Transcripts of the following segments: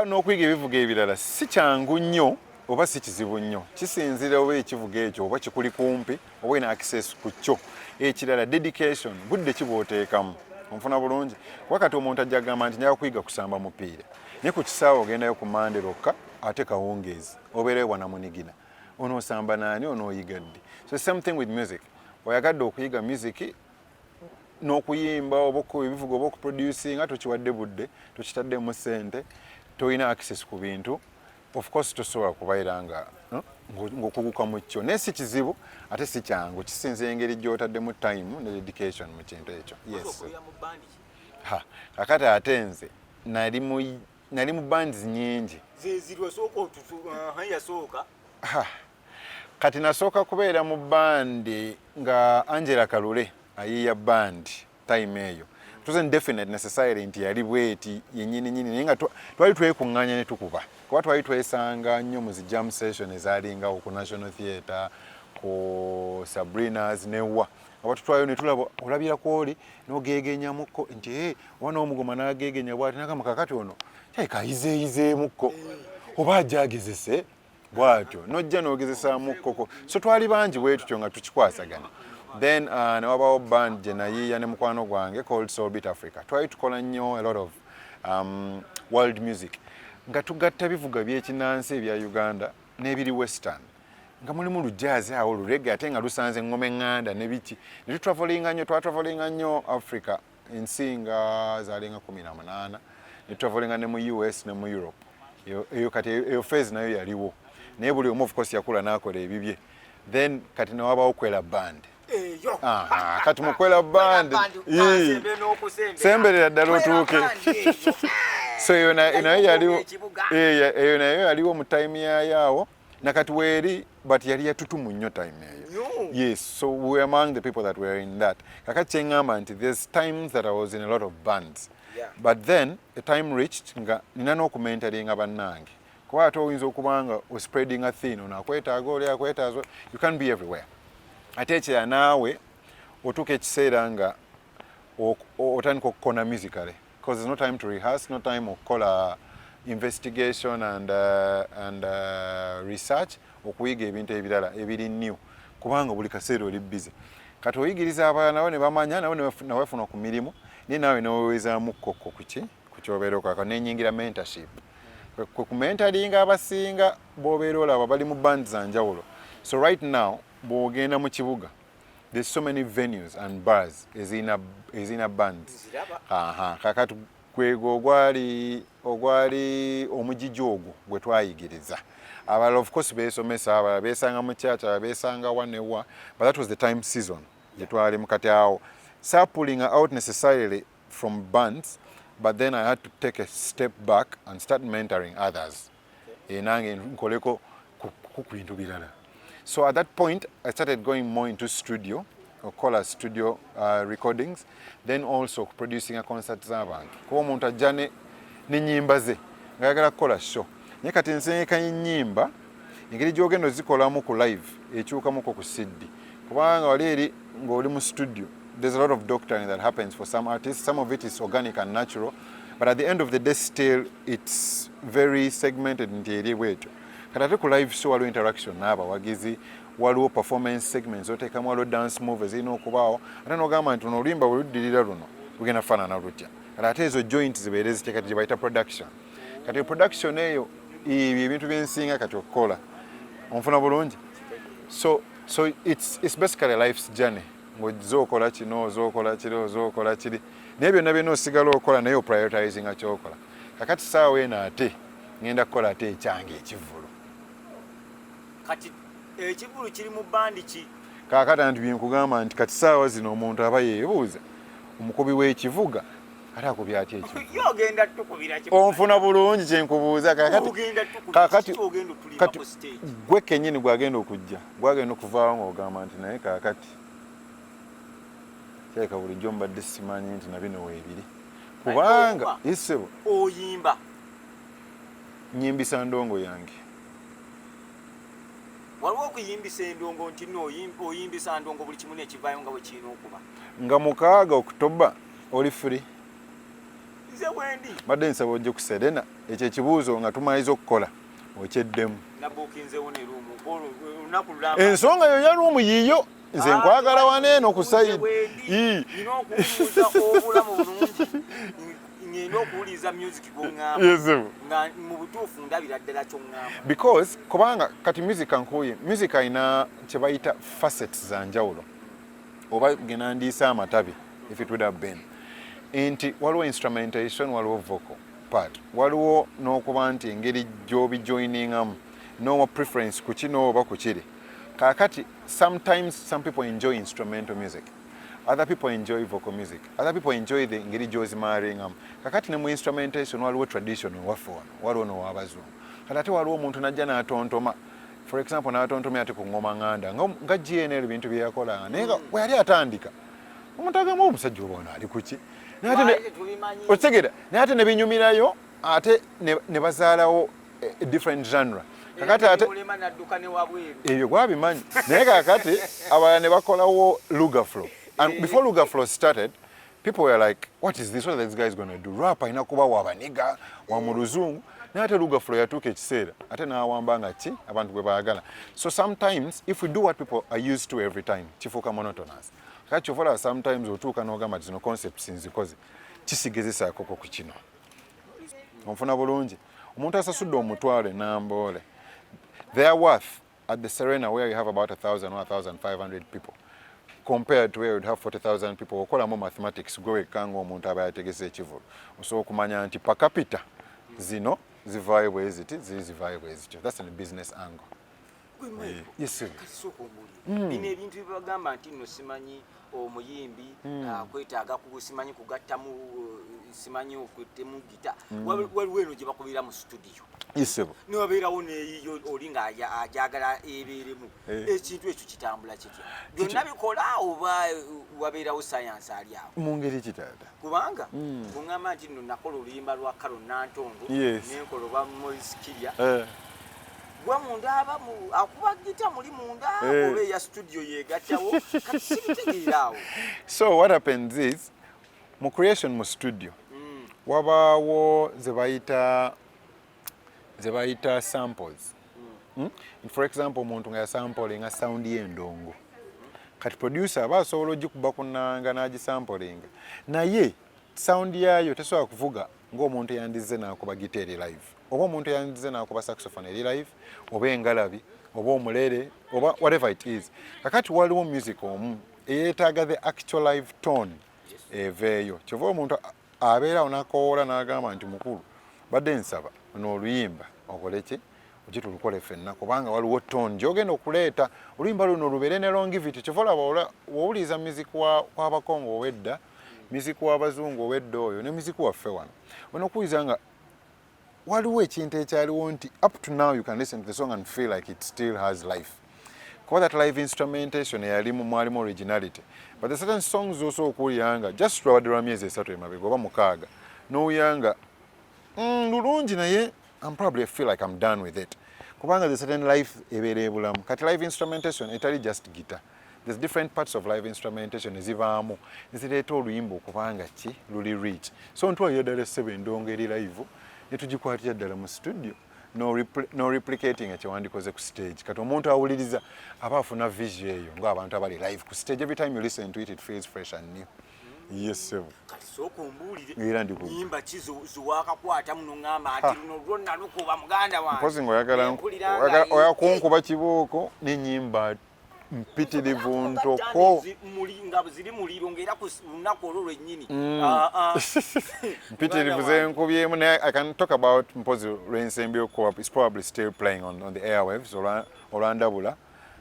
N'okwiga ebivuga ebirala si kyangu nnyo oba si kizibu nnyo, kisinzira oba ekivuga ekyo oba kikuli kumpi oba olina access ku kyo. Ekirala dedication, budde ki bw'oteekamu onfuna bulungi. Kuba kati omuntu ajja kugamba nti njaga kuyiga kusamba mupiira naye ku kisaawe ogendayo ku Mande lokka ate kawungeezi obeereyo wanamunigina onoosamba naani onooyigadde. So same thing with music. Oyagadde okuyiga music n'okuyimba oba ebivuga oba okuproducinga tokiwadde budde tokitaddemu ssente toyina access ku bintu, of course tosobola kubayira nga ng'okuguka mu kyo. Naye si kizibu ate si kyangu, kisinzira engeri gy'otaddemu time ne dedication mu kintu ekyo. Yes. Kakati ate nze nali mu bands nyingi. Kati nasooka kubeera mu bandi nga Angela Kalule ayiya band time eyo. It wasn't definite necessarily nti yali bweti yennyini naye nga twali twekuŋŋaanya ne tukuba. Kuba twali twesanga nnyo mu zi jam session ezaalingawo ku National Theatre, ku Sabrina's newa. Abantu twayo ne tulaba olabira kwoli n'ogeegenyamukko nti wana omugoma n'ageegenya bw'ati n'agamba kakati ono kayizeeyizeemukko oba ajagezese bw'atyo n'ojja n'ogezesamukkoko. So twali bangi bwe tutyo nga tukikwasagana. Then ne wabaawo band gye nayiiya ne mukwano gwange called Soul Beat Africa. Twali tukola nnyo a lot of world music nga tugatta bivuga by'ekinnansi ebya Uganda n'ebiri western nga mulimu lujazzi awo lurege ate nga lusanze ngome nganda ne biki ne twatravlinga nnyo Africa ensi nga zaalinga 18 ne travelinga ne mu US ne mu Europe. Eyo kati eyo phase nayo yaliwo naye buli omu of course yakula n'akola ebibye. Then kati ne wabaawo kwera band. Kati mukwela band semberera ddala otuuke. So eyo nayo yaliwo mu time yaawo nakati weeri but yali yatutumu nnyo time eyo. Yes, so we were among the people that were in that. Kakati kyeŋŋamba nti there's times that I was in a lot of bands. But then the time reached nga nina n'okumentaringa bannange. Kuba ate oyinza okuba nga spreading a thin ono akwetaaga oli akwetaaza, you can't be everywhere. Ate ekirala naawe otuuka ekiseera nga otandika okukona musically because there's no time to rehearse, no time okukola investigation and research okuyiga ebintu ebirala ebiri new kubanga buli kaseera oli busy. Kati oyigiriza abalala nabo ne bamanya nabo ne bafuna ku mirimu naye naawe n'owezaamu kkokko ku kyobeera okaka n'enyingira mentorship. Ku mentoringa abasinga b'obeera olaba bali mu band za njawulo. So right now bw'ogenda mu kibuga there's so many venues and bars ezina bands. Kakati gwego ogwali omugigi ogwo gwe twayigiriza abalala of course beesomesa, abalala beesanga mu church, abalala beesanga wanewa, but that was the time season gye twali mu kati awo. So pulling out necessarily from bands, but then I had to take a step back and start mentoring others. So at that point, I started going more into studio, or call us studio recordings, then also producing a concert z'abantu. Kuba omuntu ajja n'ennyimba ze ng'ayagala kukola show. Naye kati nsengeka ennyimba engeri gy'ogenda ozikolamu ku live ekyukamuko ku CD. Kubanga wali eri ng'oli mu studio, there's a lot of doctoring that happens for some artists. Some of it is organic and natural, but at the end of the day still it's very segmented nti eri bwetyo. Kati ate ku live show waliwo interaction n'abawagizi, waliwo performance segments, oteekamu waliwo dance moves zirina okubaawo, ate n'ogamba nti luno oluyimba bwe luddirira luno lugenda faanana lutya. Kati ate ezo joint zibeere ziteeka gye bayita production. Kati production eyo ebintu byensinga kati okukola onfuna bulungi. So it's basically a life's journey. Ng'ozookola kino, ozookola kiri, ozookola kiri. Naye byonna byonna osigala okola naye oprioritising kyokola. Kakati saawa eno ate ngenda kukola ate ekyange ekivvulu. Kati ekivvulu kiri mu bandi ki? Kaakati anti byenkugamba nti kati saawa zino omuntu aba yeebuuza omukubi w'ekivuga ate akubya atya ekivvulu. Yogenda tukubira kivuga. Onfuna bulungi kyenkubuuza kaakati gwe kennyini gwagenda okujja gwagenda okuvaawo ng'ogamba nti naye kaakati kyeka bulijjo mbadde simanyi nti na bino weebiri kubanga isebo oyimba nyimbisa ndongo yange. Waliwo okuyimbisa endongo nti oyimbisa ndongo buli kimu nekivaayo nga bwe kirina okuba nga mukaaga Oktoba oli free. Nze bwendi badde nsaba ojje ku Serena ekyo ekibuuzo nga tumaliza okukola okyeddemu. Nabuukinzewo ne luumu olunaku lulamba ensonga yo ya luumu yiiyo nze nkwagala waneeno ku sayidi. Nina okuwuliza obulamu bulungi ngenda okuwuliza music gw'oŋŋamba nga mu butuufu ndabira ddala ky'oŋŋamba. Because kubanga kati music ankuye music ayina kye bayita facets za njawulo oba gena ndiisa amatabi if it would have been nti waliwo instrumentation, waliwo vocal part, waliwo n'okuba nti engeri gy'obijoiningamu no preference ku kino oba ku kiri. Kakati sometimes some people enjoy instrumental music, other people enjoy vocal music, other people enjoy the engeri gy'ozimaringamu. Kakati ne mu instrumentation waliwo traditional waffe wano, waliwo n'owabazungu. Kati ate waliwo omuntu najja n'atontoma, for example n'atontomya ate ku ngoma ŋŋanda nga GNL bintu bye yakolanga naye nga bwe yali atandika omuntu agamba omusajja oba ali ku ki otegera naye ate ne binyumirayo ate ne bazaalawo different genre. Kakati ate ebyo gwabimanyi naye kakati abalala ne bakolawo Luga Flow, and before Luga Flow started people were like, what is this, what are these guys going to do? Rap ayina kuba wabaniga wa mu luzungu. Naye ate Luga Flow yatuuka ekiseera ate n'awamba nga ki abantu gwe baagala. So sometimes if we do what people are used to every time kifuuka monotonous. Kakati kyova sometimes otuuka n'ogamba zino concepts nzikoze kisigezesaako ku kino. Onfuna bulungi. Omuntu asasudde omutwalo n'amboole, their worth at the Serena where you have about 1,000 or 1,500 people compared to where you would have 40,000 people, okolamu mathematics gwe wekka ng'omuntu aba yategese ekivulu osobola okumanya nti per capita zino zivaayo bwe ziti zivaayo bwe zityo. That's in a business angle. Yes sir. Bino ebintu bye bagamba nti nno simanyi omuyimbi kwetaaga simanyi kugattamu simanyi okuttemu gita waliwo eno gye bakubira mu studio. Isebo niwabeerawo neeyiyo oli nga ajagala ebeeremu ekintu ekyo kitambula kitya? Byonna bikola oba wabeerawo sayansi ali awo mu ngeri kitaata? Kubanga bweŋŋamba nti nno nakola oluyimba lwa Kalo Nantongo nenkola oba Morris Kirya gwa munda aba akuba gita muli munda oba eya studio yeegattawo kati sibitegeera awo. So what happens is mu creation mu studio wabaawo ze bayita samples. For example omuntu nga yasampolinga sound y'endongo, kati producer aba asobola ogikuba ku nnanga n'agisampolinga naye sound yayo tesobola kuvuga ng'omuntu yandize n'akuba gita eri live, oba omuntu yandize n'akuba saxophone eri live, oba engalabi, oba omulere, oba whatever it is. Kakati waliwo music omu eyeetaaga the actual live tone eveeyo. Kyova omuntu abeera n'akoola n'agamba nti mukulu badde nsaba n'oluyimba okole ki ogitulukole ffenna kubanga waliwo tone gyogenda okuleeta oluyimba luno lubeere ne longevity kyova olaba wowuliza music w'abakongo ow'edda music w'abazungu ow'edda oyo ne music waffe wano onokuyiza nga waliwo ekintu ekyaliwo nti up to now you can listen to the song and feel like it still has life kuba that live instrumentation eyalimu mwalimu originality but the certain songs also okuwuliranga just lwabadde lwa myezi 3 emabega oba 6 n'owuyanga lulungi naye I'm probably feel like I'm done with it kubanga the certain life ebeera ebulamu kati live instrumentation etali just guitar there's different parts of live instrumentation ezivaamu ezireeta oluyimba okubanga ki luli rich so ntwalira ddala essebo endongo eri live netugikwatira ddala mu studio no replicating ekyewandikoze ku stage kati omuntu awuliriza aba afuna vision eyo ng'abantu abali live ku stage every time you listen to it it feels fresh and new. Yes sir. Kati soko mbulire. Era ndiko. Nyimba chizo zuwakakwata muno ngamba ati luno lwonna lukuba muganda wange. Mpozi ngoyagala oyakunkuba kibooko n'ennyimba mpitirivu ntoko. Mulinga ziri muliro ngera ku lunaku olwo lwennyini. Mpitirivu zenkubyemu naye I can talk about mpozi lwensembi okuba is probably still playing on the airwaves Orandabula.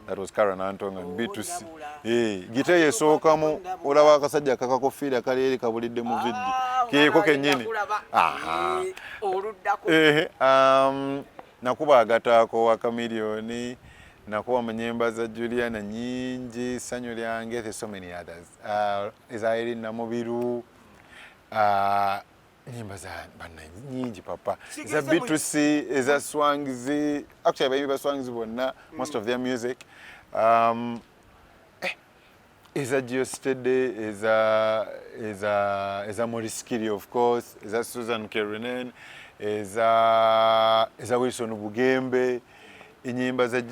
That was Karen Antong and B2C. Gita yesookamu olaba akasajja kakakofiira kaleeri kabulidde mu viddi keeko kennyini. Nakuba agataako wa Chameleone, nakuba mu nnyimba za Juliana nyingi, Ssanyu lyange, there's so many others. Ezairi Namubiru, nyimba za bana nyingi papa. Eza B2C, eza Swangizi, actually bayiba Swangizi bonna, most of their music. Eza Geostede, eza Maurice Kiri of course, eza Susan Kerenen, eza Wilson Bugembe, inyimba za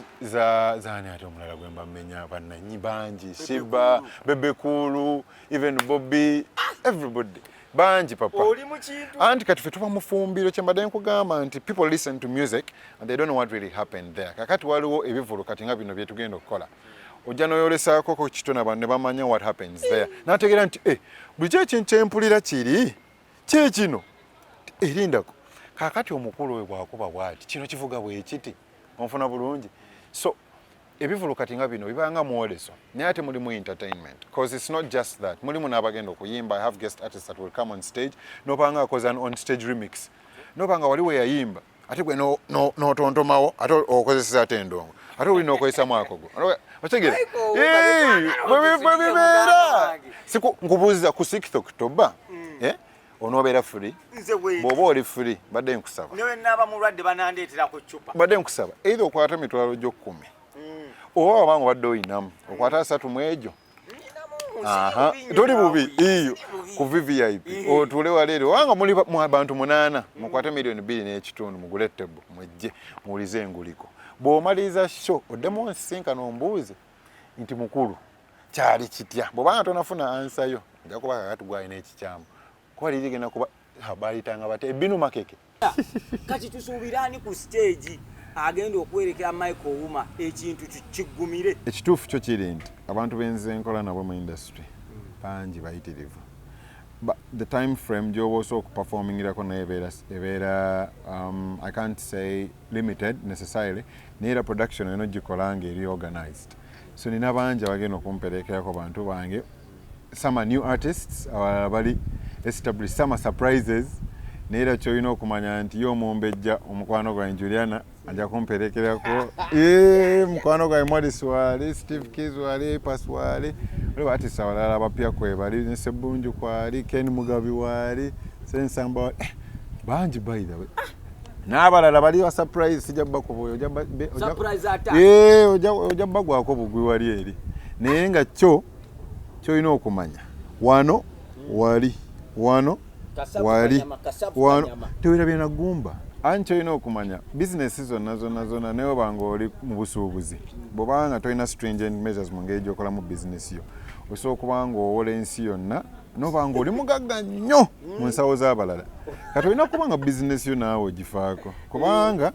ani ate omulala gwemba mmenya bana bangi, Shiba, Bebe Kulu, even Bobby, everybody. Banji papa. Anti kati fetupa mufumbiro kyembadde nkugamba nti people listen to music and they don't know what really happened there. Kakati waliwo ebivulu kati nga bino byetugenda okukola. Ojja noyolesaako ko kitona banne bamanya what happens there. Nategeera nti buli ekintu kyempulira kiri kino erindako. Kakati omukulu we bwakuba bwati kino kivuga bwe kiti. Onfuna bulungi. So ebivulu kati nga bino bibanga mwoleso naye ate mulimu entertainment because it's not just that mulimu n'abagenda okuyimba. I have guest artists that will come on stage nopanga akoze an on stage remix nopanga waliwo yayimba ate gwe notontomawo ate okozesa ate endongo ate oli n'okozesamu akogo otegere bwebibeera nkubuuziza ku 6th October onobeera free bw'oba oli free badde nkusaba newe n'aba mulwadde banandeetera ku ccupa badde nkusaba either okwata emitwalo gyo 10 oba wabanga obadde oyinamu okwata 3 mu egyo toli bubi iyo ku VVIP otuule waleero wanga muli mu abantu 8 mukwate $2.5 mugule tebo mwejje muwulize enguliko bw'omaliriza show oddemu onsinkana ombuuze nti mukulu kyali kitya bw'obanga tonafuna ansayo nja kuba kakati gwalina ekikyamu kuba lirigenda kuba balitanga bate ebinu makeke kati tusuubiraani ku stage agenda okwerekera Michael Ouma ekintu kiggumire ekituufu kyo kiri nti abantu benze nkola nabo mu industry bangi bayitirivu but the time frame gy'oba osooka okuperformingirako naye ebeera I can't say limited necessarily naye era production eno gikola nga eri organized so nina bangi abagenda okumperekerako bantu bange some are new artists abalala bali established some are surprises naye kyolina okumanya nti y'omumbejja omukwano gwa Juliana ajja kumperekerako mukwano gwa Morris wali Steve Keys wali Pass wali waliwo artists abalala abapya kwebali ne Sebunju kwali Ken Mugabi wali Sensamba bangi by the way n'abalala bali wa surprise sijja bakubuyo surprise ata ojja bagwako bugwi wali eri naye nga kyolina okumanya wano wali tewerabye na gumba anti olina okumanya bizinesi zonna naye obanga oli mu busuubuzi bw'obanga tolina stringent measures mu ngeri gy'okola mu bizinesi yo osobola okuba nga owola ensi yonna n'obanga oli mugagga nnyo mu nsawo z'abalala kati olina okuba nga bizinesi yo naawe ogifaako kubanga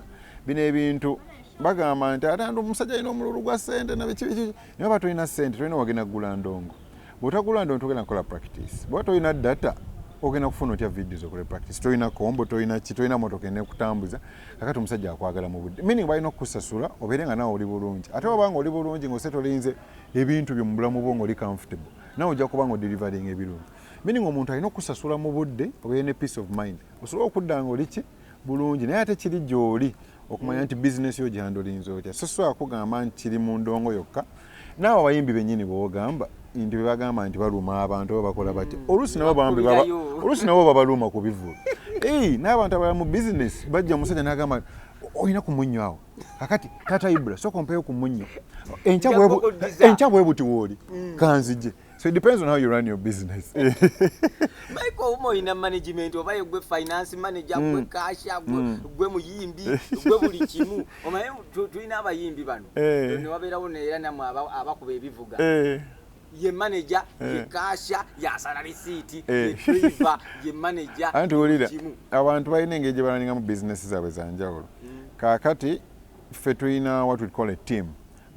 bino ebintu bagamba nti ate omusajja alina omululu gwa ssente nabikibiki naye oba tolina ssente tolina wagenda kugula ndongo bw'otagula ndongo togenda kukola practice bw'oba tolina data ogenda kufuna otya videos okole practice toyina kombo toyina ki toyina motoka enekutambuza kakati omusajja akwagala mu budde meaning balina okusasula obeere nga nawe oli bulungi ate obanga oli bulungi ng'ose tolinze ebintu byo mu bulamu bwo ng'oli comfortable nawe ojja kuba nga odelivering ebirungi meaning omuntu alina okusasula mu budde obeere ne peace of mind osobola okudda nga oli ki bulungi naye ate kiri gy'oli okumanya nti business yo gihandolinze otya so akugamba nti kiri mu ndongo yokka naawe abayimbi bennyini bw'ogamba nti bagamba nti baluma abantu oba bakola batya oluusi nabo babaluma ku bivulu n'abantu abala mu business bajja omusajja n'agamba olina ku munnyo awo kakati tata ibula soka ompeeyo ku munnyo enkya bwe buti wooli kanzije so it depends on how you run your business. Michael Ouma ina management oba gwe finance manager gwe kasha gwe muyimbi gwe buli kimu omaye tulina abayimbi bano ne wabeerawo era namwe abakuba ebivuga ye manager ye kasha ya salary seat ye driver ye manager anti olira abantu balina engeri gye balaninga mu business zaabwe zanjawulo kakati ffe tulina what we call a team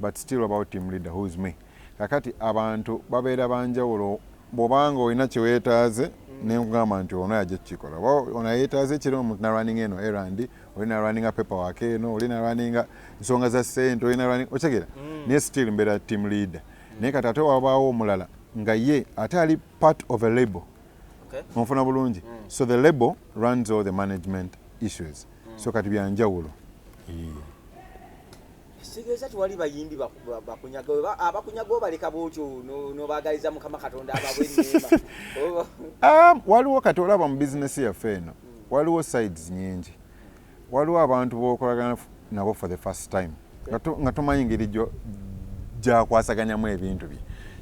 but still about team leader who is me kakati abantu babeera banjawulo bw'obanga olina kyeweetaaze nenkugamba nti ono yajja kukikola ono yeetaaze kiri omuntu narunning eno erandi olina runninga paperwork eno olina runninga nsonga za ssente olina running okyegera naye still mbeera team leader naye kati ate wabaawo omulala nga ye ate ali part of a label onfuna bulungi so the label runs all the management issues so kati byanjawulo sigeza tuwali bayimbi bakunyaga abakunyaga obaleka bwotyo n'obaagaliza mukama katonda ababwenema waliwo kati olaba mu bizinesi yaffe eno waliwo sides nyingi waliwo abantu b'okolagana nabo for the first time nga tomanyi ngeri gyakwasaganyamu ebintu bye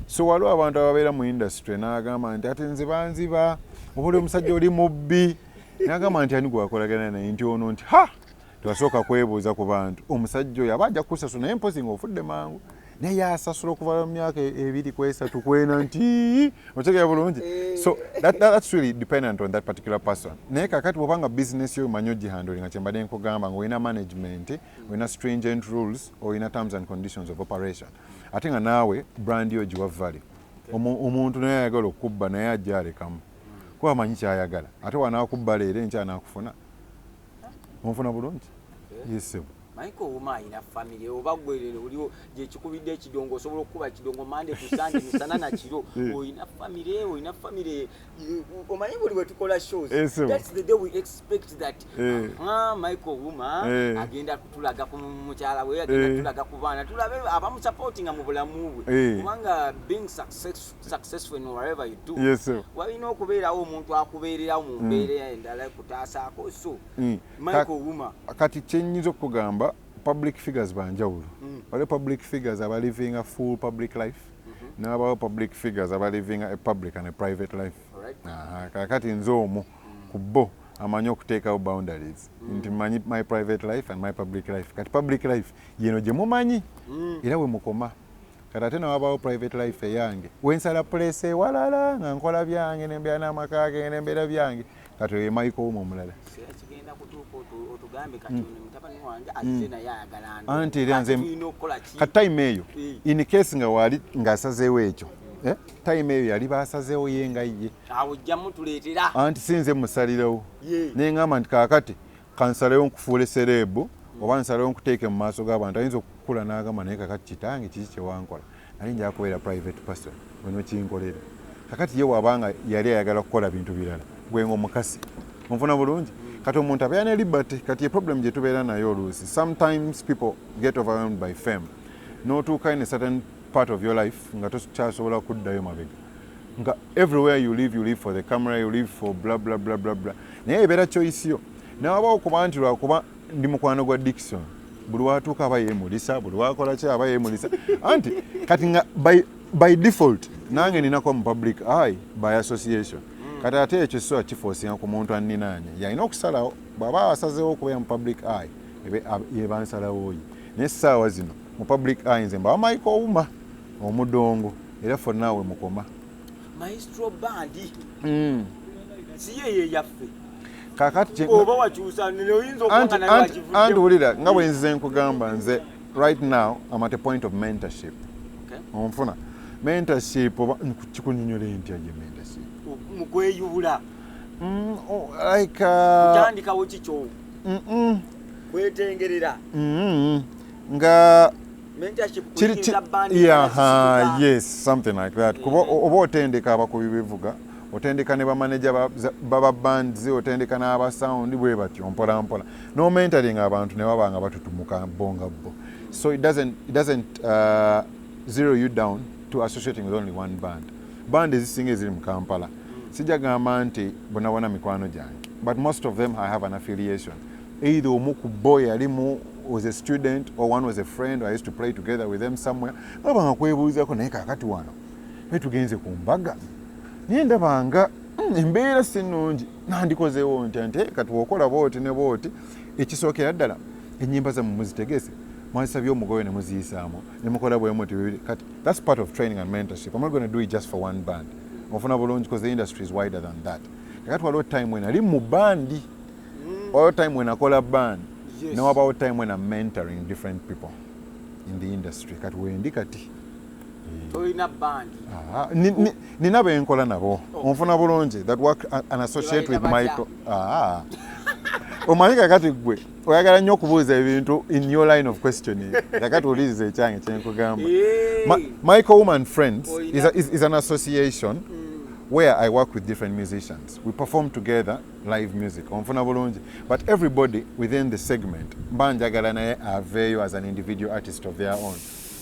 so waliwo abantu ababeera mu industry n'agamba nti ate nze banziba oba oli omusajja oli mubbi n'agamba nti ani gwakolagana naye nti ono nti twasooka kwebuuza ku bantu omusajja oyo aba ajja kusasula naye mpozi ng'ofudde mangu naye asasula okuva mu myaka 2 ku 3 kwena nti otegeera bulungi so that's really dependent on that particular person naye kakati bw'obanga business yo manyi ogihandling nga kyembadde nkugamba ng'olina management olina stringent rules olina terms and conditions of operation ate nga naawe brand yo giwa value omuntu naye ayagala okubba naye ajja alekamu kuba amanyi kyayagala ate wanaakubba leero enkya anaakufuna onfuna bulungi yesebo Michael Ouma ayina family oba gwerere oliwo gye kikubidde ekidongo osobola okuba ekidongo mande ku Sunday misana na kiro oyina family omanyi buli bwe tukola shows that's the day we expect that Michael Ouma agenda kutulaga ku mukyala we agenda kutulaga ku baana tulabe abamu supporting mu bulamu bwe kubanga being successful in whatever you do walina okubeerawo omuntu akubeererawo mu mbeera endala kutaasaako so Michael Ouma kati kyenyiza okugamba public figures banjawulo waliwo public figures aba living a full public life n'abawo public figures aba living a public and a private life kakati nze omu ku bo amanyi okuteekawo boundaries nti manyi my private life and my public life kati public life yeno gye mumanyi era we mukoma kati ate nawabaawo private life eyange wensala place ewalala nga nkola byange nembeera n'amaka ge nembeera byange kati oyo Michael Ouma omulala anti era nze kati time eyo in case nga wali ng'asazeewo ekyo time eyo yali baasazeewo ye nga ye awo ojja mutuleetera anti sinze musalirawo neŋŋamba nti kaakati kansalewo nkufuule serebu oba nsalewo nkuteeke mu maaso g'abantu ayinza okukula n'agamba naye kakati kitange kiki kyewankola nali nja kubeera private person weno kinkolera kakati ye wabanga yali ayagala kukola bintu birala gwenga omukasi onfuna bulungi kati omuntu abeera ne liberty kati ye problem gye tubeera nayo oluusi sometimes people get overwhelmed by fame n'otuuka in a certain part of your life nga tokyasobola kuddayo mabega nga everywhere you live for the camera you live for bla bla bla bla bla naye ebeera choice yo nawabaawo kuba nti lwakuba ndi mukwano gwa Dickson buli watuuka aba yeemulisa buli wakola ki aba yeemulisa anti kati nga by default nange ninako mu public eye by association kati ate ekyo so kifoosinga ku muntu anninaanye yalina okusalawo bw'aba asazeewo okubeera mu public eye yeba nsalawo ye naye essaawa zino mu public eye nze mbaba Michael Ouma omudongo era fonna we mukoma Maestro bandi si ye yaffe kakati oba wakyusa oyinza okubanga naye wakivudde antuwulira nga bwe nzize nkugamba nze right now I'm at a point of mentorship onfuna mentorship oba kikunyonyola entya gye mentorship mukweyubula Like kutandikawo kikyo kwetengerera nga mentorship yes, something like that. Kuba oba otendeka abakubi bivuga, otendeka ne bamanager baba bands, otendeka n'aba sound bwe batyo mpola mpola. No mentoring abantu ne babanga batutumuka bonga bo. So it doesn't zero you down to associating with only one band. Band ezisinga eziri mu Kampala. Sijagamba nti bonabona mikwano gyange. But most of them I have an affiliation. Either omuku boy alimu was a student or one was a friend or I used to play together with them somewhere. Baba nkwebuuzako naye kakati wano tugenze ku mbaga. Niye ndabanga embeera sinungi nandikozeewo nti kati wokola booti ne booti ekisookera ddala ennyimba zammwe muzitegese mwasabye omugoyo ne muziyisaamu ne mukola bwe muti bibiri kati that's part of training and mentorship. I'm not going to do it just for one band. Ofuna bulungi because the industry is wider than that. Kakati waliwo time when ali mu bandi or time when I call a band. Yes. Now about time when I'm mentoring different people in the industry. Kati wendi kati. Toina band. Nina benkola nabo. Onfuna bulungi that work and associate with Michael. Omanyi kakati gwe oyagala nnyo okubuuza ebintu in your line of questioning. Kakati ulize ekyange kyenkugamba. Michael Woman Friends is an association where I work with different musicians. We perform together live music. But everybody within the segment, banjagala naye aveyo as an individual artist of their own.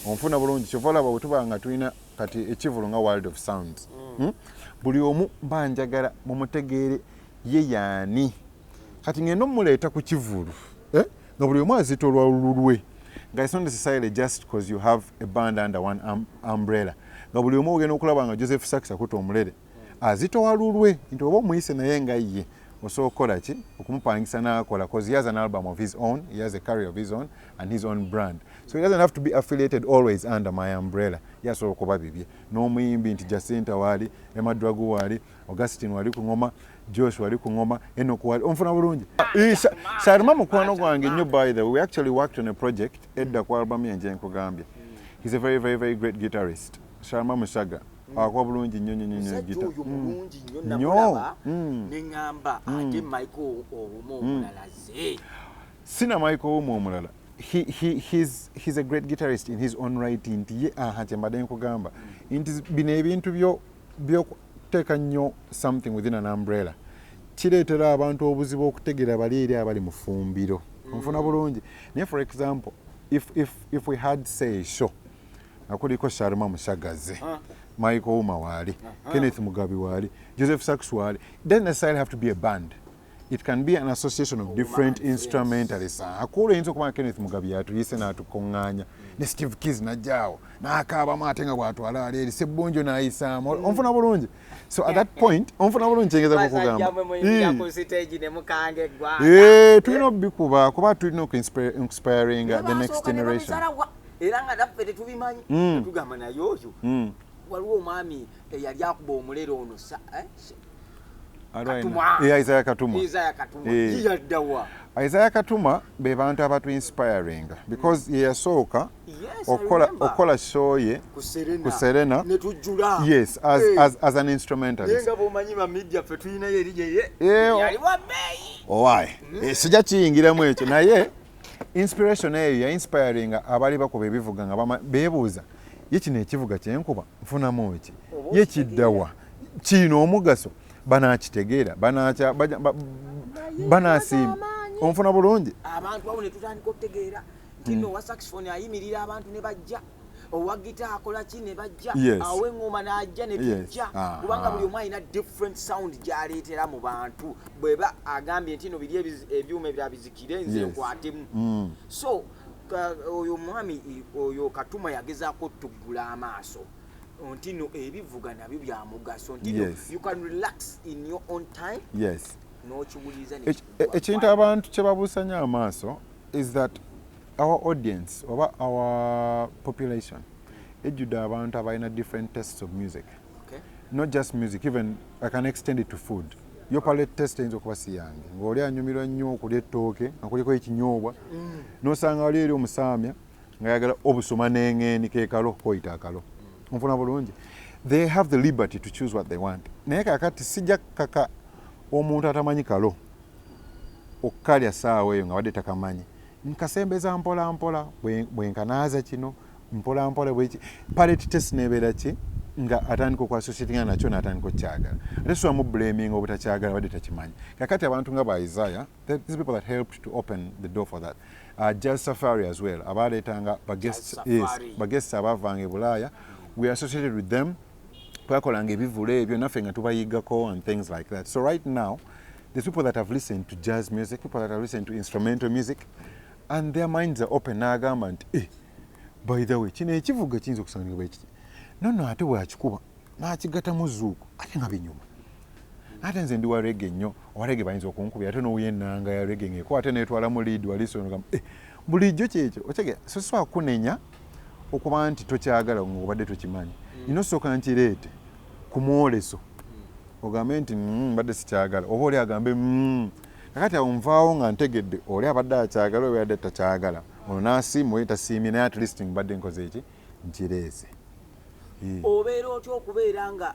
Onfuna bulungi kyovola bwetuba nga tulina kati ekivulu nga World of Sounds. Buli omu banjagala mumutegeere ye yaani. Kati ngendo muleeta ku kivulu. Nga buli omu azitolwa lulwe. Nga it's not necessarily just because you have a band under one umbrella. Nga buli omu ogenda okulaba nga Joseph Sax akuta omulere. Azitowa lulwe nti oba omuyise naye nga ye osobola okukola ki okumupangisa n'akola because he has an album of his own, he has a career of his own and his own brand. So he doesn't have to be affiliated always under my umbrella. Yasobola okuba bibye n'omuyimbi nti Jacinta waali, Emma Dwagu waali, Augustine wali ku ngoma, Josh wali ku ngoma, Enoch wali onfuna bulungi. Sharma mukwano gwange nnyo by the way. We actually worked on a project edda ku album yange nkugambye. He's a very, very, very great guitarist. Sharma Mushaga. Akwa bulungi nnyo gita. Bulungi nnyo namulaba n'engamba ate Michael Ouma omulala ze. Sina Michael Ouma omulala. He's a great guitarist in his own right. Nti ye kyembadde nkugamba. Nti bino ebintu by'okuteeka nnyo something within an umbrella. Kireetera abantu obuzibu okutegeera bali eri abali mu ffumbiro. Onfuna bulungi. Naye for example, if we had say a show akuliko Sharma Mushagaze, Michael Ouma wali, Kenneth Mugabi wali, Joseph Sax wali. It doesn't necessarily have to be a band. It can be an association of different instrumentalists. Akulu yinza okuba Kenneth Mugabi yatuyise n'atukonganya ne Steve Keys najjaawo n'akaaba maate nga bw'atwala aleeri Ssebbunjo n'ayisaamu onfuna bulungi. So at that point onfuna bulungi kyengeza kukugamba tulina okubikuba kuba tulina inspiring the next generation. Era nga naffe tetubimanyi tugamba naye oyo waliwo omwami eyali akuba omulero ono Isaiah Katuma yaddawa. Isaiah Katuma be bantu abatu inspiring because ye yasooka okola show ye ku Serena yes as an instrumentalist. Nenga bomanyi ba media fe tulina yeri yali wa bei sijja kiyingiramu ekyo naye inspiration eyo ya inspiring abali bakuba ebivuga nga beebuuza ye kino ekivuga kyenkuba nfunamu ki ye kiddawa kino omugaso banakitegeera banasiima onfuna bulungi abantu abo ne tutandika okutegeera nti no wa saxophone ayimirira abantu ne bajja owa gita akola ki ne bajja awe ngoma n'ajja ne tujja kubanga buli omu alina different sound gy'aleetera mu bantu bweba agambye nti no biri ebyuma ebya bizikire nze nkwatemu so oyo mwami oyo Katuma yagezaako otuggula amaaso ontino ebivuga nabyo bya mugaso ontino you can relax in your own time n'okiwuliza ekintu abantu kye babuusanya amaaso is that our audience oba our population ejjudde abantu abalina different tastes of music. Not just music, even I can extend it to food. Your palate taste eyinza okuba si yange ng'oli anyumirwa nnyo okulya ettooke nga kuliko ekinyoobwa n'osanga wali eri omusaamya ng'ayagala obusuma n'engeni keekalo koyita akalo onfuna bulungi. They have the liberty to choose what they want. Naye kakati sijja kaka omuntu atamanyi kalo okkalya saawa eyo nga wadde takamanyi nkasembeza mpola mpola bwenkanaaza kino mpola mpola bweki palate test nebeera ki nga atandika okwasosietinga nakyo n'atandika okukyagala ate so blaming obutakyagala wadde takimanyi kakati abantu nga ba Isaiah, these people that helped to open the door for that Jazz Safari as well abaleetanga baguests abavanga e Bulaaya, we are associated with them twakolanga ebivulo ebyo naffe nga tubayigako and things like that. So right now there's people that have listened to jazz music, people that have listened to instrumental music, and their minds are open n'agamba nti by the way kino ekivuga kiyinza okusangibwa bwekiti nono ate bwakikuba n'akiggatamu zuuku ate nga binyuma ate nze ndi wa reggae nnyo owa reggae bayinza okunkubira ate n'owuya ennanga ya reggae ng'eko ate neetwalamu lead walisonogamba bulijjo kyekyo okyegera so so akunenya okuba nti tokyagala ng'obadde tokimanyi ino sooka nkireete ku mwoleso ogambe nti mbadde sikyagala oba oli agambe kakati awo nvaawo nga ntegedde oli abadde akyagala oba yadde takyagala ono n'asiima oyo tasiimye naye at least mbadde nkoze eki nkireese obeera otya okubeera nga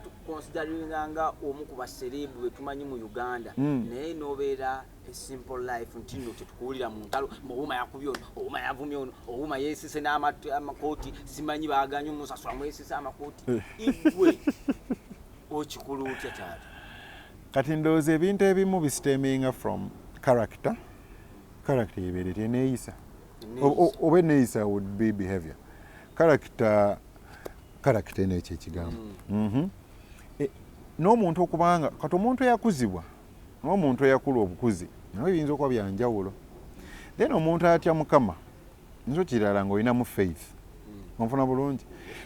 tukonsideringa nga omu ku baserebu be tumanyi mu Uganda naye n'obeera simple life nti nno tetukuwulira mu ntalo ouma yakubye ono ouma yavumye ono ouma yeesise n'amakooti simanyi baaganye omusasula mwesise amakooti igwe okikulu otya kyali kati ndowooza ebintu ebimu bisiteminga from character ebeere teneeyisa oba eneeyisa would be behavior character eno ekyo ekigambo n'omuntu okubanga kati omuntu eyakuzibwa n'omuntu eyakula obukuzi nawe biyinza okuba byanjawulo then omuntu atya Mukama nizo kirala ng'olinamu faith onfuna bulungi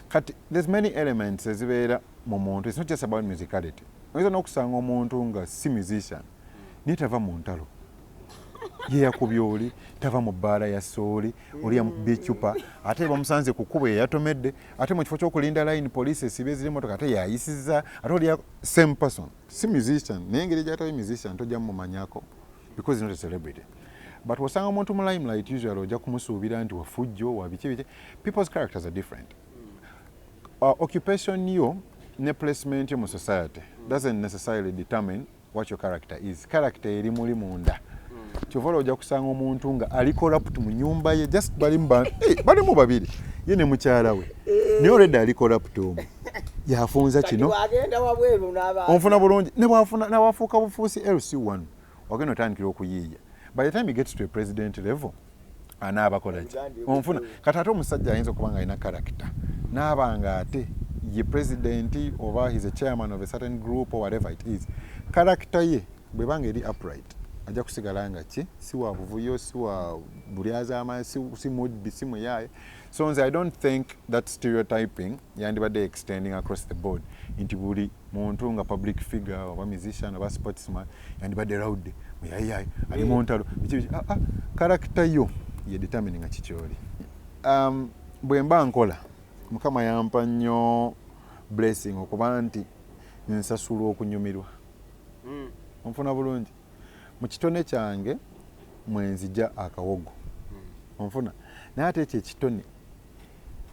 kati there's many elements ezibeera mu muntu. It's not just about musicality. Oyinza n'okusanga omuntu nga si musician naye tava mu ntalo ye yakubye oli tava mu bbaala ya sooli oli yamukubye ecupa ate bamusanze ku kkubo eyatomedde ate mu kifo ky'okulinda line police esibe ziri motoka ate yayisiza ate oli same person si musician naye engeri gy'atali musician tojja mumanyako because he's not a celebrity. But wasanga omuntu mu limelight usually ojja kumusuubira nti wafujjo wa biki people's characters are different. Occupation yo ne placement yo mu society doesn't necessarily determine what your character is. Character eri muli munda. Kyovolo ojja kusanga omuntu nga ali corrupt mu nyumba ye just balimu babiri ye ne mukyala we naye already ali corrupt omu yafunza kino onfuna bulungi ne wafuuka bufuusi LC1 wagenda otandikira okuyiiya. By the time he gets to a president level anaabakola ki onfuna kati ate omusajja ayinza okuba nga alina character n'abanga ate ye president oba he's a chairman of a certain group or whatever it is, character ye bwebanga eri upright ajja kusigala nga ki si wa buvuyo si wa bulyazaama si mudbi si muyaye. So I don't think that stereotyping yandibadde extending across the board nti buli muntu nga public figure oba musician oba sportsman yandibadde rowdy muyayaye ali mu ntalo character yo ye determining nga kikyoli. Bwe mba nkola Mukama yampa nnyo blessing okuba nti nsasulwa okunyumirwa onfuna bulungi mu kitone kyange mwenzija akawogo onfuna naye ate ekyo ekitone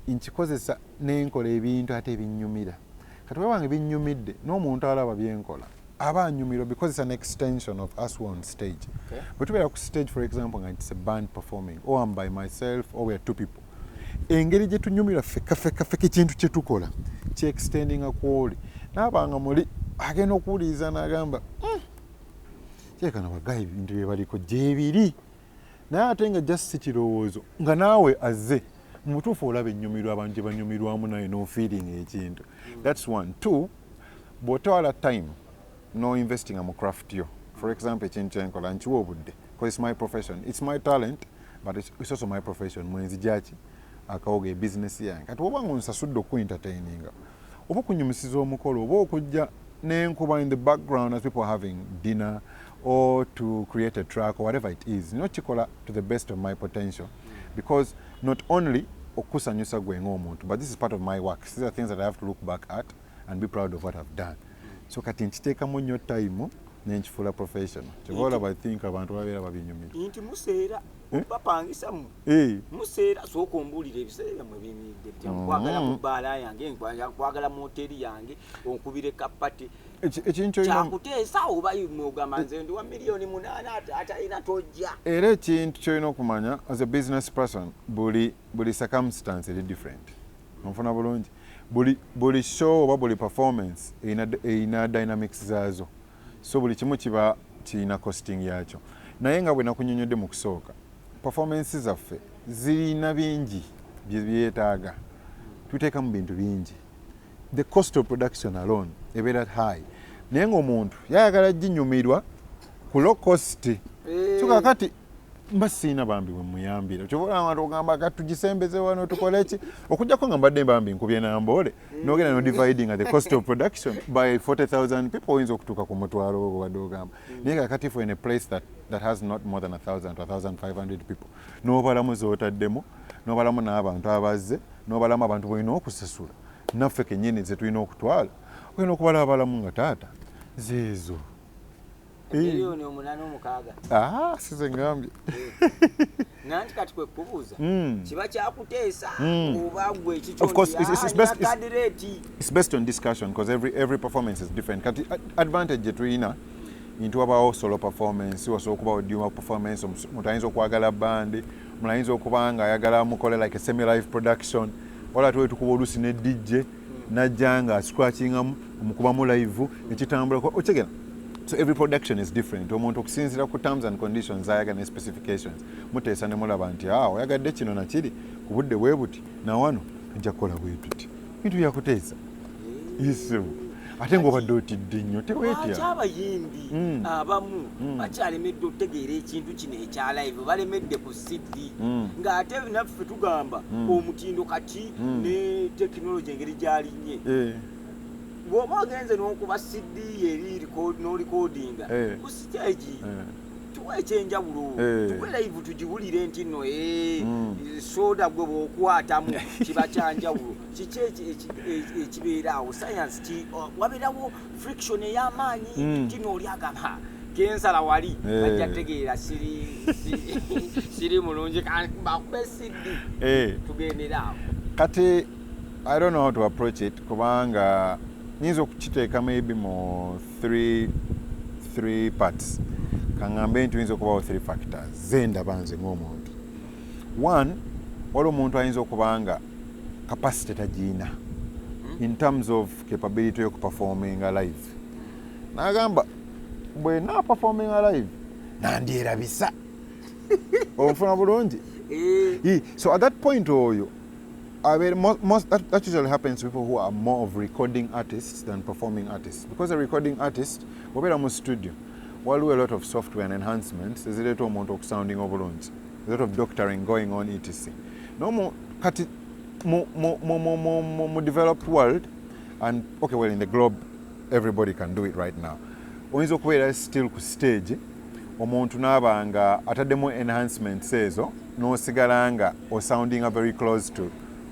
nkikozesa n'enkola ebintu ate ebinyumira kati bwebange binyumidde n'omuntu alaba byenkola aba anyumirwa because it's an extension of us on stage. Bwe tubeera ku stage for example nga it's a band performing or I'm by myself or we are two people, engeri gye tunyumira feka ekintu kye tukola kye extendinga kwoli n'abanga muli agenda okuwuliriza n'agamba kyekana bagayi ebintu bye baliko gyebiri naye ate nga just si kirowoozo nga naawe azze mu butuufu olaba ennyumirwa abantu gye banyumirwamu naye no feeling ekintu. That's one. Two, bw'otwala time no investing mu craft yo. For example, ekintu kyenkola nkiwa obudde because it's my profession, it's my talent but it's also my profession. Mwenzi jaki akawoga ebusiness yange kati oba nga onsasudde okuentertaininga oba okunyumisiza omukolo oba okujja n'enkuba in the background as people are having dinner or to create a track or whatever it is, kikola to the best of my potential because not only okusanyusa gwe ng'omuntu but this is part of my work. These are things that I have to look back at and be proud of what I've done. So kati nkiteekamu nnyo time nenkifuula professional kyobola I think abantu babeera babinyumira nti museera bapangisa mu museera sooka ombuulira ebiseera mwe bimidde nkwagala mu bbaala yange nkwagala mu hoteri yange onkubire kapati kyakuteesa oba ogamba nze ndi wa miliyoni 8 atalina tojja. Era ekintu kyolina okumanya as a business person buli circumstance eri different. Onfuna bulungi buli show oba buli performance erina dynamics zaazo, so buli kimu kiba kirina costing yakyo. Naye nga bwe nakunyonyodde mu kusooka, performance zaffe zirina bingi bye byetaaga, tuteekamu bintu bingi. The cost of production alone ebeera high, naye ng'omuntu yayagala ginyumirwa ku low cost. So kakati mba siina bambi bwe muyambira kyobola abantu ogamba katugisembeze wano tukole ki okujjako nga mbadde bambi nkubye namboole n'ogenda no dividing at the cost of production by 40,000 people oyinza okutuuka ku mutwalo ogwo badde ogamba. Naye kakati for in a place that has not more than 1,000 to 1,500 people n'obalamu z'otaddemu n'obalamu n'abantu abazze n'obalamu abantu bwolina okusasula naffe kennyini ze tulina okutwala olina okubala abalamu nga taata zeezo miliyoni 8 size ngambye nanti kati kwe kubuuza kiba kyakuteesa oba gwe of course it's based on discussion because every performance is different. Kati advantage tulina into wabaawo solo performance wasobola okubawo duo performance omuntu ayinza okwagala bandi omuntu ayinza okuba nga ayagala mukole like a semi live production wala tukuba oluusi ne DJ najja nga scratchingamu omukubamu live ekitambula okigera. So every production is different. Omuntu okusinziira ku terms and conditions ayaga ne specifications muteesa ne mulaba nti oyagadde kino nakiri ku budde bwe buti na wano nja kukola bwe tuti bintu byakuteesa isu ate ng'obadde otidde nnyo teweetya abayimbi abamu bakyalemedde otegeera ekintu kino ekya live balemedde ku CD ng'ate naffe tugamba omutindo kati ne tekinologi engeri gyalinnye bw'oba ogenze n'okuba CD eri n'olikodinga ku stage tuwa ekyenjawulo tuwe live tugiwulire nti nno soda gwe bw'okwatamu kiba kyanjawulo kiki ekibeera awo science wabeerawo friction ey'amaanyi nti n'oli agamba kensala wali bajja tegeera siri mulungi bakube CD tugendera awo. Kati I don't know how to approach it kubanga nyinza okukiteeka maybe mu three parts kangambe nti oyinza okubawo 3 factors zendaba nze ng'omuntu. One, waliwo omuntu ayinza okuba nga capacity tagiina in terms of capability y'okuperforminga live n'agamba bwe naaperforminga live nandyerabisa ofuna bulungi. So at that point oyo that usually happens to people who are more of recording artists than performing artists. Because a recording artist, we're in a studio. While we do a lot of software and enhancements, there's a little amount of sounding overloads, a lot of doctoring going on, etc. No more developed world, and okay, well, in the globe, everybody can do it right now. Oyinza okubeera still ku stage, omuntu n'aba nga ataddemu enhancements ezo, n'osigala nga sounding very close to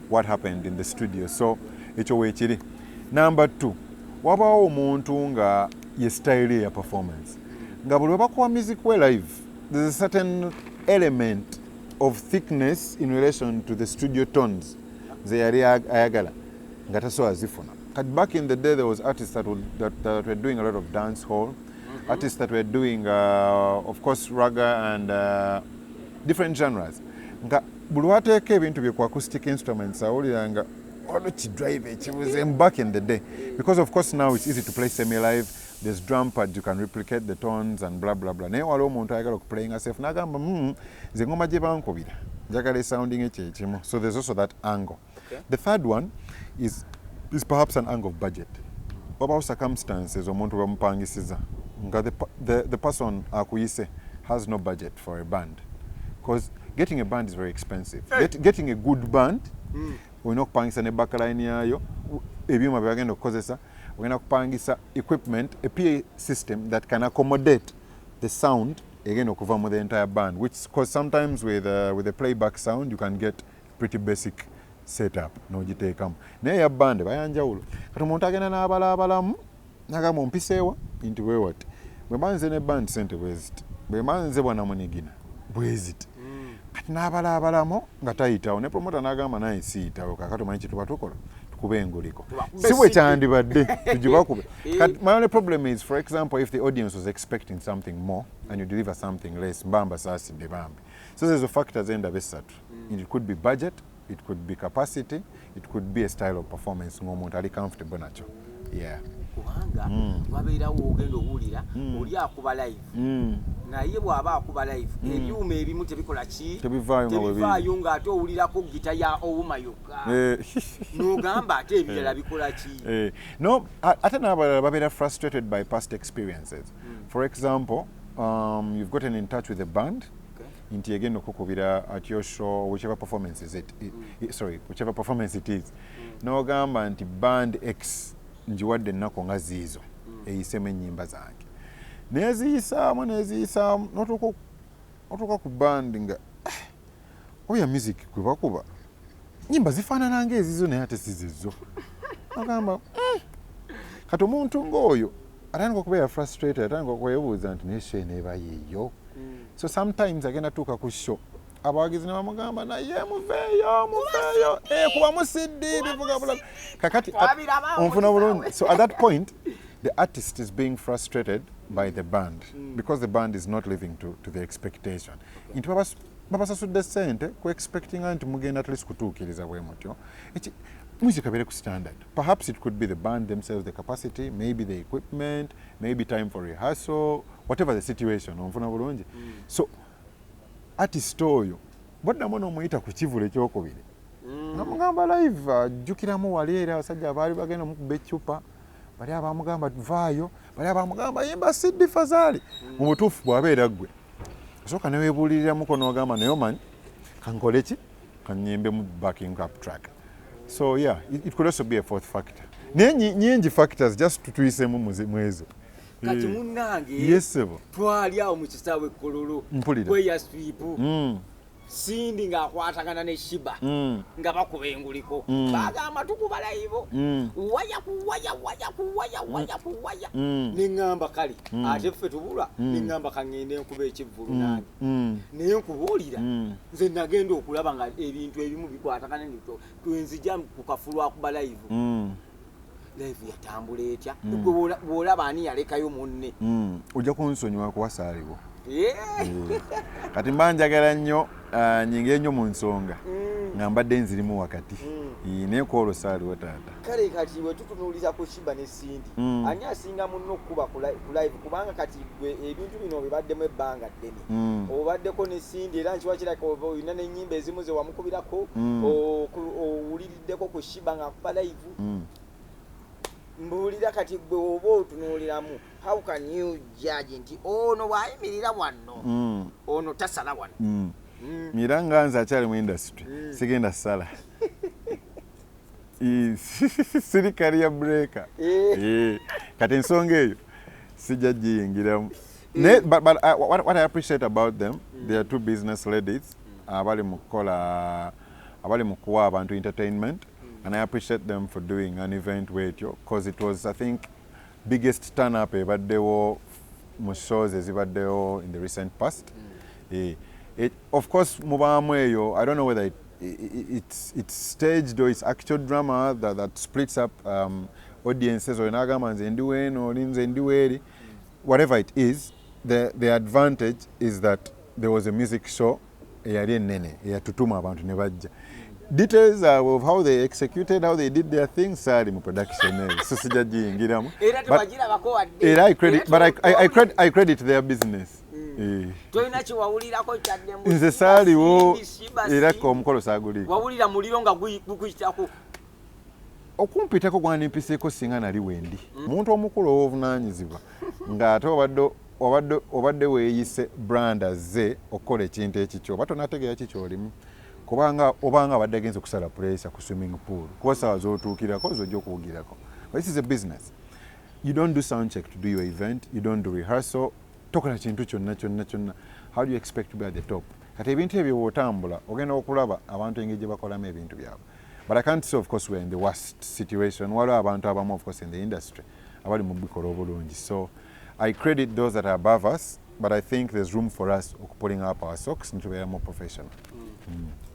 what happened in the studio. So ekyo weekiri. Number 2, wabaawo omuntu nga ye style ya performance nga buli bakuwa music we live, there's a certain element of thickness in relation to the studio tones ze yali ayagala nga tasobola azifuna. Back in the day there was artists that were doing a lot of dance hall, artists that were doing of course raga and different genres. Nga buli wateeka ebintu bye ku acoustic instruments awulira nga olukidrive ekibuze back in the day, because of course now it's easy to play semi live, there's drum pad, you can replicate the tones and blah blah blah. Naye waliwo omuntu ayagala okuplaying herself n'agamba nze ngoma gye bankubira njagala sounding ekyo ekimu. So there's also that angle. Okay. The third one is perhaps an angle of budget. Wabaawo circumstances omuntu bamupangisiza nga the person akuyise has no budget for a band, because getting a band is very expensive. Getting a good band, olina okupangisa ne backline yayo, ebyuma byagenda okukozesa, olina kupangisa equipment, a PA system that can accommodate the sound egenda okuva mu the entire band, which because sometimes with a playback sound you can get pretty basic setup n'ogiteekamu. Naye ya band bayanjawulo. Kati omuntu agenda n'abalaabalamu n'agamba ompiseewa nti weewati. Bwe mba nze ne band sente bwe ziti, bwe mba nze bwana munigina bwe ziti. kati n'abalabalamo nga tayitawo ne promota n'agamba naye siyitawo kakati omanyi kituba tukola tukube enguliko si bwe kyandibadde tugibakube. My only problem is, for example, if the audience was expecting something more and you deliver something less, mbamba saasidde bambi. So there's a factors endaba essatu. It could be budget, it could be capacity, it could be a style of performance ng'omuntu ali comfortable nakyo. Yeah. Kubanga wabeerawo ogenda owulira oli akuba live naye bw'aba akuba live ebyuma ebimu tebikola ki tebivaayo ng'ate owulirako gita ya OUMA yokka n'ogamba ate ebirala bikola ki. No, ate n'abalala babeera frustrated by past experiences. For example, you've gotten in touch with a band nti egenda okukubira at your show, whichever performance it is, n'ogamba nti band X njiwadde ennaku nga ziizo eyisemu ennyimba zange neziyisaamu notuuka ku bandi nga oya music gwe bakuba nnyimba zifaanana ng'ezizo naye ate si zizo agamba kati omuntu ng'oyo atandika okubeera frustrated, atandika okwebuuza nti naye show eneeba yeeyo. So sometimes agenda tuuka ku show abawagizi ne bamugamba naye muveeyo kuba musiddi bivuga bulabi kakati onfuna bulungi. So at that point the artist is being frustrated by the band because the band is not living to the expectation. Nti babasasudde ssente ku expecting nti mugenda at least kutuukiriza bwe mutyo. Music abeere ku standard. Perhaps it could be the band themselves, the capacity, maybe the equipment, maybe time for rehearsal, whatever the situation. Onfuna bulungi. So artist oyo boddamu n'omuyita ku kivule ekyokubiri namugamba live ajjukiramu wali era abasajja abaali bagenda mukuba eccupa bali abamugamba vaayo bali abamugamba yimba siddi fazaali mu butuufu bw'abeera ggwe osooka neweebuuliriramuko n'ogamba naye omanyi kankole ki kannyimbe mu backing up track. So yeah, it could also be a fourth factor. Naye nyingi factors just tutuyisemu mwezo. Kati munnange twali awo mu kisaawe Kololo kweya stripu Sindi ng'akwatagana ne Shiba nga bakuba enguliko bagamba tukuba live waya kuwaya n'eŋŋamba kale ate ffe tubula n'eŋŋamba kaŋŋende nkuba ekivvulu nange naye nkubuulira nze nagenda okulaba nga ebintu ebimu bikwatagana nito twenzija ku kafulu akuba live live yatambula etya bw'olaba ani yalekayo munne ojja kunsonyiwa kuwasaaliwo kati mba njagala nnyo nyinga ennyo mu nsonga nga mbadde nzirimu wakati naye kwolwo saaliwo taata. Kale kati we tutunuuliza ku Shiba ne Sindi ani asinga munno okukuba ku live kubanga kati gwe ebintu bino bibaddemu ebbanga ddene obaddeko ne Sindi era nkiwa kiraka olina n'ennyimba ezimu ze wamukubirako owuliriddeko ku Shiba ng'akuba live mbuulira kati gwe oba otunuuliramu how can you judge nti ono bw'ayimirira wanno ono tasala wanno mira nga nze akyali mu industry sigenda sala siri career breaker kati ensonga eyo sijja giyingiramu. But what I appreciate about them, they are two business ladies abali mu kuwa abantu entertainment. And I appreciate them for doing an event with you because it was, I think, biggest turn up ebaddewo mu shows ezibaddewo in the recent past. Of course, mubaamu eyo, I don't know whether it's staged or it's actual drama that splits up audiences or nagamba nze ndi weno oli nze ndi weri. Whatever it is, the advantage is that there was a music show eyali ennene eyatutuma abantu ne bajja. Details of how they executed, how they did their things, sorry, production. So I credit their business. Nze saaliwo era omukolo saagulika. Wawulira muliro nga guyitako. Okumpitako gwanimpiseeko singa nali wendi. Omuntu omukulu ow'obuvunaanyizibwa ng'ate obadde weeyise brand azze okukola ekintu ekikyo oba tonategeera kikyolimu. Obanga abadde agenze kusala pressure ku swimming pool kuba sawa z'otuukirako z'ojja okuwugirako. This is a business. You don't do sound check to do your event, you don't do rehearsal, tokola kintu kyonna. How do you expect to be at the top? Kati ebintu ebyo bw'otambula ogenda okulaba abantu engeri gye bakolamu ebintu byabwe. But I can't say, of course, we're in the worst situation. Waliwo abantu abamu, of course, in the industry abali mu bikola obulungi. So I credit those that are above us but I think there's room for us putting up our socks and to be more professional.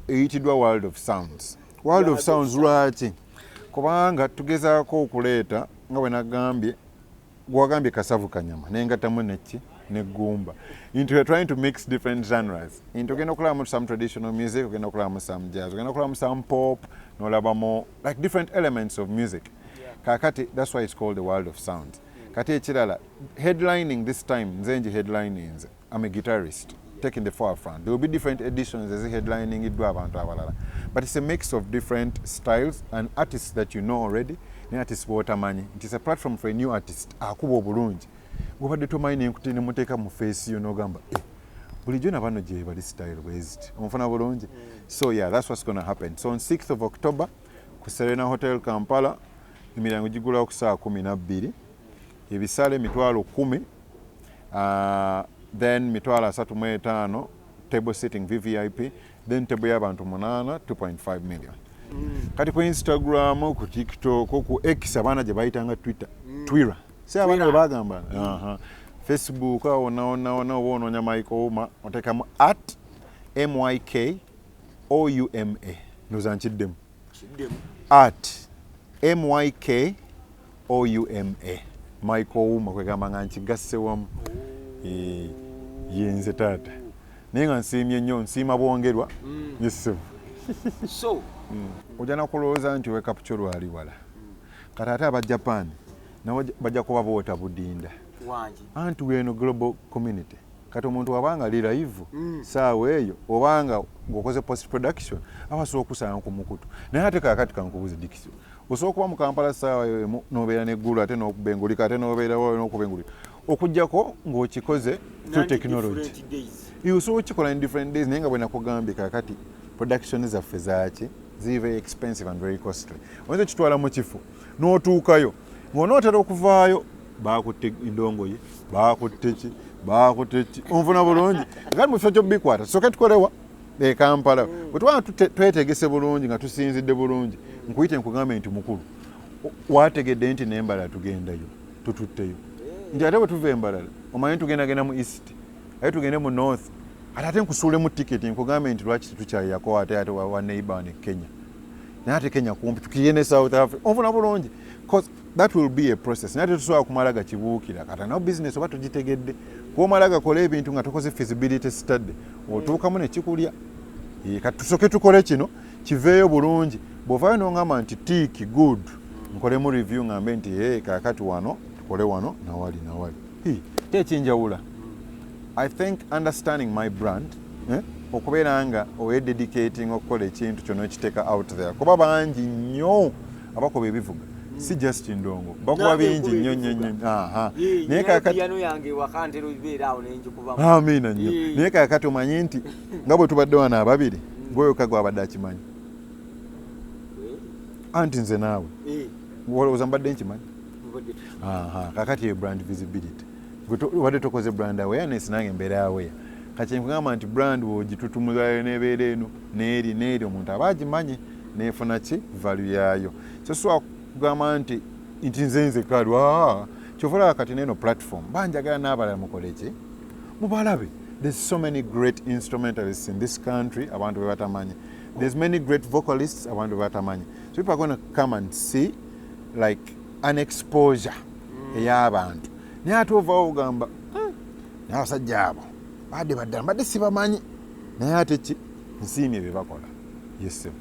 Eyitibwa World of Sounds. World of Sounds lwaki? Kubanga tugezaako okuleeta nga bwe nagambye gwagambye kasavu kanyama nengattamu neki neggumba. We're trying to mix different genres. Ogenda okulabamu some traditional music, ogenda okulabamu some jazz, ogenda okulabamu some pop, n'olabamu like different elements of music. Kakati, that's why it's called the World of Sounds. Kati ekirala, headlining this time, nzenji headlinings, I'm a guitarist, taking the forefront. There will be different editions as headlining idwa abantu abalala. But it's a mix of different styles and artists that you know already, and artists botamanyi. It is a platform for a new artist. Akubo bulungi. Gobadde tomanyi ne muteeka mu face yo n'ogamba bulijjo nabano gye bali style based. Omufuna bulungi. So yeah, that's what's going to happen. So on 6th of October, ku Serena Hotel Kampala, emirango gigula ku saa 12. Ebisale mitwalo 10, then mitwalo 35, table sitting VVIP, then table y'abantu 8, 2.5 million. Kati ku Instagram, ku TikTok, ku X abaana gye bayitanga Twitter. Si abaana bwe bagamba. Facebook ona oboonoonya Michael Ouma oteekamu @MYKOUMA. Ndoza nkiddemu. @MYKOUMA. Michael Ouma kwegamba nga nkigasse wamu. Yenze taata. Naye nga nsiimye nnyo, nsiima bwongerwa. Yes. So, ojja nakulowooza nti wake up kyo lwali wala. Kati ate aba Japan nabo bajja kuba boota budinda. wangi. Anti weno global community. Kati omuntu wabanga ali live saawa eyo obanga ngokoze post production abasobola okusanga ku mukutu. Naye ate kakati kankubuze dikisio. Osobola kuba mu Kampala saawa eyo n'obeera n'eggulu ate n'okubengulika ate n'obeera wawe n'okubengulika. Okujjako ng'okikoze through technology. Osobola okukikola in different days naye nga bwe nakugambye kakati production zaffe zaaki ziri very expensive and very costly. Oyinza okitwala mu kifo n'otuukayo ng'onootera okuvaayo baakutte endongoye baakutte ki onfuna bulungi kati mu kifo ky'obikwata tusooke tukolewa Kampala bwe tuba twetegese bulungi nga tusinzidde bulungi nkuyite nkugambe nti mukulu wategedde nti n'embalala tugendayo tututteyo nti ate bwe tuva embalala omanyi tugendagenda mu east ate tugende mu north ate nkusuulemu tiketi nkugambe nti lwaki tetukyayako ate wa neighbor ne Kenya naye ate Kenya kumpi tukiye ne South Africa onfuna bulungi because that will be a process. Naye tetusobola kumala gakibuukira kati nawo business oba tugitegedde kuomala gakola ebintu nga tukoze feasibility study otuukamu ne kikulya kati tusooke tukole kino kiveeyo bulungi bw'ovaayo n'ongamba nti tiiki good nkolemu review ngambe nti kakati wano tukole wano nawali tekinjawula. I think understanding my brand okubeera nga dedicating okukola ekintu kyono ekiteeka out there kuba bangi nnyo abakoba ebivuga si just ndongo bakuba bingi nnyo naye kakati yange wakantero ibeera awo nenjikubamu amina nnyo naye kakati omanyi nti nga bwe tubadde wano ababiri gweyoka gwabadde akimanyi anti nze naawe olowooza mbadde nkimanyi kakati ye brand visibility wadde tokoze brand awareness nange mbeera aware kati nkugamba nti brand wogitutumulayo nebeera eno n'eri omuntu aba agimanyi nefuna ki value yaayo sosobola kugamba nti nze kali kyovula kati neno platform banjagala n'abalala mukole ki mubalabe. There's so many great instrumentalists in this country abantu be batamanyi. There's many great vocalists abantu be batamanyi. So people are going to come and see like an exposure ey'abantu naye ate ovaawo ogamba naye abasajja abo badde sibamanyi naye ate ki nsiimye bye bakola. Yes sir.